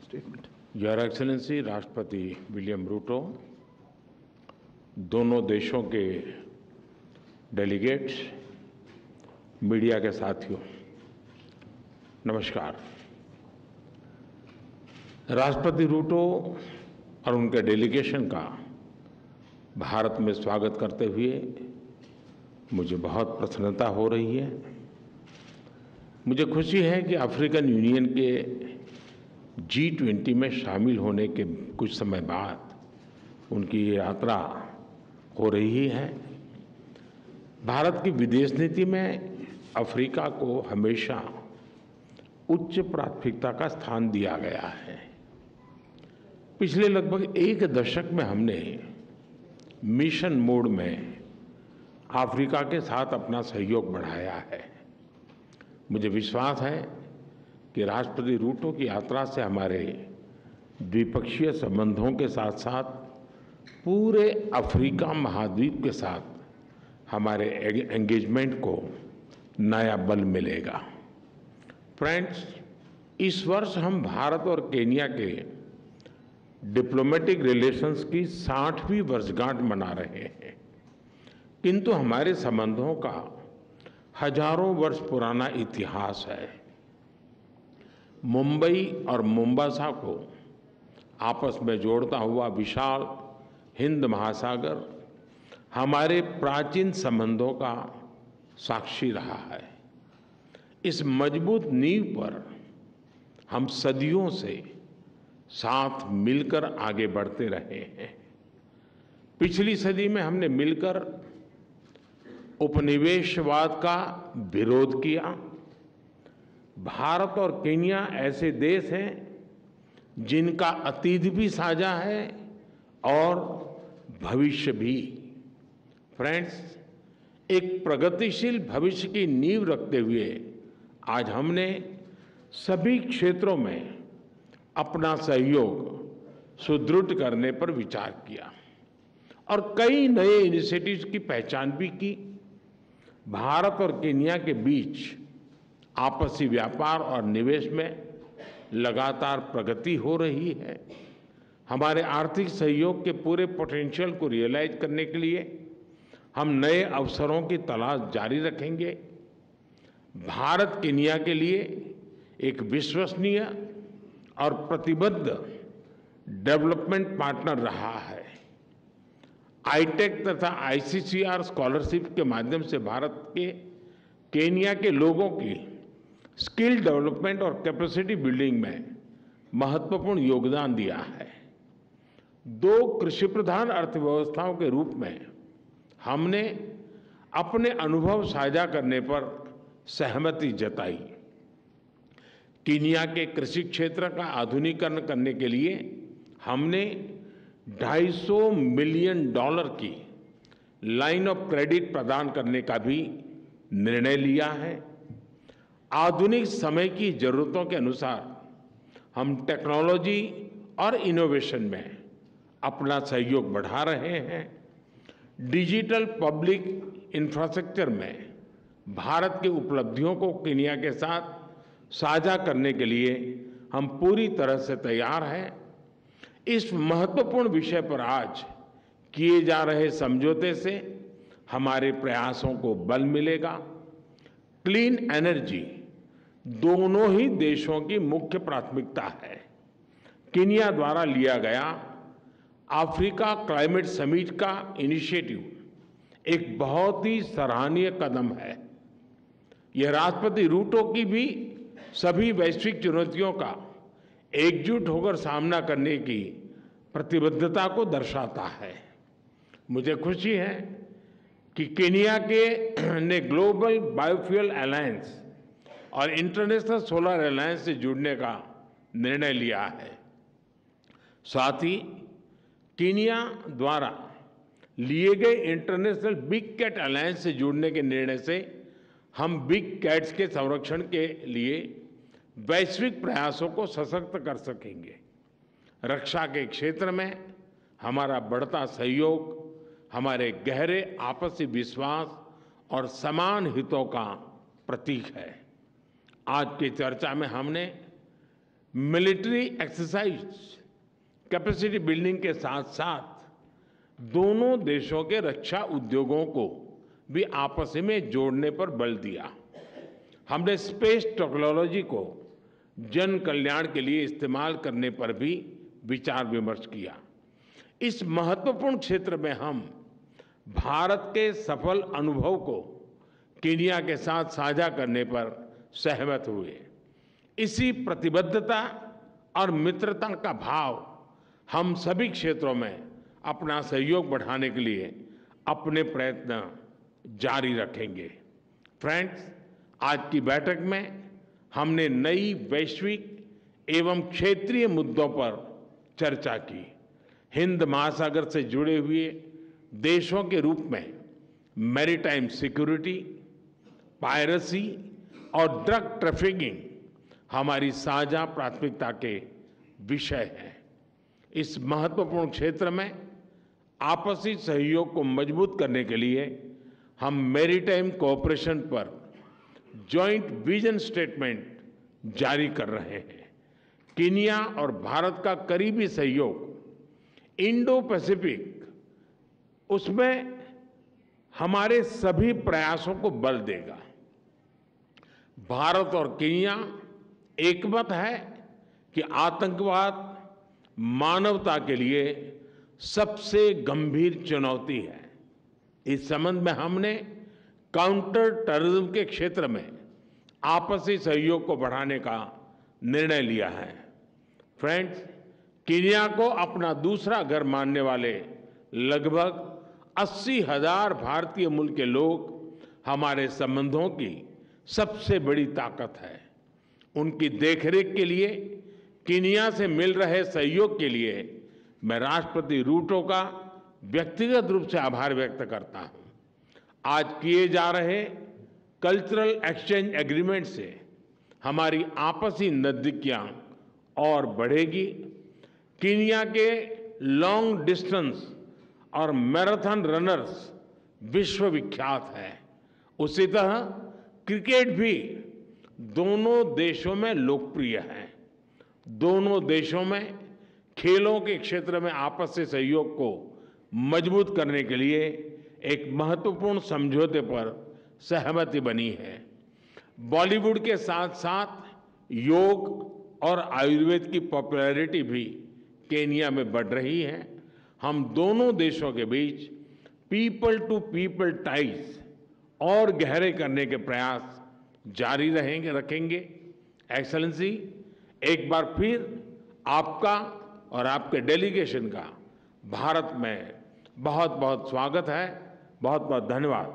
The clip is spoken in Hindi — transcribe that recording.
statement. योर एक्सेलेंसी राष्ट्रपति विलियम रूटो, दोनों देशों के डेलीगेट्स, मीडिया के साथियों, नमस्कार। राष्ट्रपति रूटो और उनके डेलीगेशन का भारत में स्वागत करते हुए मुझे बहुत प्रसन्नता हो रही है। मुझे खुशी है कि अफ्रीकन यूनियन के G20 में शामिल होने के कुछ समय बाद उनकी ये यात्रा हो रही है। भारत की विदेश नीति में अफ्रीका को हमेशा उच्च प्राथमिकता का स्थान दिया गया है। पिछले लगभग एक दशक में हमने मिशन मोड में अफ्रीका के साथ अपना सहयोग बढ़ाया है। मुझे विश्वास है कि राष्ट्रपति रूटो की यात्रा से हमारे द्विपक्षीय संबंधों के साथ साथ पूरे अफ्रीका महाद्वीप के साथ हमारे एंगेजमेंट को नया बल मिलेगा। फ्रेंड्स, इस वर्ष हम भारत और केन्या के डिप्लोमेटिक रिलेशंस की 60वीं वर्षगांठ मना रहे हैं, किंतु हमारे संबंधों का हजारों वर्ष पुराना इतिहास है। मुंबई और मोम्बासा को आपस में जोड़ता हुआ विशाल हिंद महासागर हमारे प्राचीन संबंधों का साक्षी रहा है। इस मजबूत नींव पर हम सदियों से साथ मिलकर आगे बढ़ते रहे हैं। पिछली सदी में हमने मिलकर उपनिवेशवाद का विरोध किया। भारत और केन्या ऐसे देश हैं जिनका अतीत भी साझा है और भविष्य भी। फ्रेंड्स, एक प्रगतिशील भविष्य की नींव रखते हुए आज हमने सभी क्षेत्रों में अपना सहयोग सुदृढ़ करने पर विचार किया और कई नए इनिशिएटिव्स की पहचान भी की। भारत और केन्या के बीच आपसी व्यापार और निवेश में लगातार प्रगति हो रही है। हमारे आर्थिक सहयोग के पूरे पोटेंशियल को रियलाइज करने के लिए हम नए अवसरों की तलाश जारी रखेंगे। भारत केन्या के लिए एक विश्वसनीय और प्रतिबद्ध डेवलपमेंट पार्टनर रहा है। आईटेक तथा आईसीसीआर स्कॉलरशिप के माध्यम से भारत के केन्या के लोगों की स्किल डेवलपमेंट और कैपेसिटी बिल्डिंग में महत्वपूर्ण योगदान दिया है। दो कृषि प्रधान अर्थव्यवस्थाओं के रूप में हमने अपने अनुभव साझा करने पर सहमति जताई। केन्या के कृषि क्षेत्र का आधुनिकीकरण करने के लिए हमने $250 मिलियन की लाइन ऑफ क्रेडिट प्रदान करने का भी निर्णय लिया है। आधुनिक समय की जरूरतों के अनुसार हम टेक्नोलॉजी और इनोवेशन में अपना सहयोग बढ़ा रहे हैं। डिजिटल पब्लिक इंफ्रास्ट्रक्चर में भारत की उपलब्धियों को केन्या के साथ साझा करने के लिए हम पूरी तरह से तैयार हैं। इस महत्वपूर्ण विषय पर आज किए जा रहे समझौते से हमारे प्रयासों को बल मिलेगा। क्लीन एनर्जी दोनों ही देशों की मुख्य प्राथमिकता है। केन्या द्वारा लिया गया अफ्रीका क्लाइमेट समिट का इनिशिएटिव एक बहुत ही सराहनीय कदम है। यह राष्ट्रपति रूटो की भी सभी वैश्विक चुनौतियों का एकजुट होकर सामना करने की प्रतिबद्धता को दर्शाता है। मुझे खुशी है कि केन्या के ने ग्लोबल बायोफ्यूल अलायंस और इंटरनेशनल सोलर अलायंस से जुड़ने का निर्णय लिया है। साथ ही केन्या द्वारा लिए गए इंटरनेशनल बिग कैट अलायंस से जुड़ने के निर्णय से हम बिग कैट्स के संरक्षण के लिए वैश्विक प्रयासों को सशक्त कर सकेंगे। रक्षा के क्षेत्र में हमारा बढ़ता सहयोग हमारे गहरे आपसी विश्वास और समान हितों का प्रतीक है। आज की चर्चा में हमने मिलिट्री एक्सरसाइज, कैपेसिटी बिल्डिंग के साथ साथ दोनों देशों के रक्षा उद्योगों को भी आपस में जोड़ने पर बल दिया। हमने स्पेस टेक्नोलॉजी को जन कल्याण के लिए इस्तेमाल करने पर भी विचार विमर्श किया। इस महत्वपूर्ण क्षेत्र में हम भारत के सफल अनुभव को कीनिया के साथ साझा करने पर सहमत हुए। इसी प्रतिबद्धता और मित्रता का भाव हम सभी क्षेत्रों में अपना सहयोग बढ़ाने के लिए अपने प्रयत्न जारी रखेंगे। फ्रेंड्स, आज की बैठक में हमने नई वैश्विक एवं क्षेत्रीय मुद्दों पर चर्चा की। हिंद महासागर से जुड़े हुए देशों के रूप में मैरीटाइम सिक्योरिटी, पायरेसी और ड्रग ट्रैफिकिंग हमारी साझा प्राथमिकता के विषय हैं। इस महत्वपूर्ण क्षेत्र में आपसी सहयोग को मजबूत करने के लिए हम मैरीटाइम कोऑपरेशन पर जॉइंट विजन स्टेटमेंट जारी कर रहे हैं। कीनिया और भारत का करीबी सहयोग इंडो पैसिफिक, उसमें हमारे सभी प्रयासों को बल देगा। भारत और कीनिया एकमत है कि आतंकवाद मानवता के लिए सबसे गंभीर चुनौती है। इस संबंध में हमने काउंटर टेररिज्म के क्षेत्र में आपसी सहयोग को बढ़ाने का निर्णय लिया है। फ्रेंड्स, कीनिया को अपना दूसरा घर मानने वाले लगभग 80,000 भारतीय मूल के लोग हमारे संबंधों की सबसे बड़ी ताकत है। उनकी देखरेख के लिए कीनिया से मिल रहे सहयोग के लिए मैं राष्ट्रपति रूटो का व्यक्तिगत रूप से आभार व्यक्त करता हूं। आज किए जा रहे कल्चरल एक्सचेंज एग्रीमेंट से हमारी आपसी नजदीकियां और बढ़ेगी। कीनिया के लॉन्ग डिस्टेंस और मैराथन रनर्स विश्व विख्यात हैं। उसी तरह क्रिकेट भी दोनों देशों में लोकप्रिय है। दोनों देशों में खेलों के क्षेत्र में आपसी सहयोग को मजबूत करने के लिए एक महत्वपूर्ण समझौते पर सहमति बनी है। बॉलीवुड के साथ साथ योग और आयुर्वेद की पॉपुलैरिटी भी केन्या में बढ़ रही है। हम दोनों देशों के बीच पीपल टू पीपल टाइज और गहरे करने के प्रयास जारी रखेंगे। एक्सेलेंसी, एक बार फिर आपका और आपके डेलीगेशन का भारत में बहुत बहुत स्वागत है। बहुत बहुत धन्यवाद।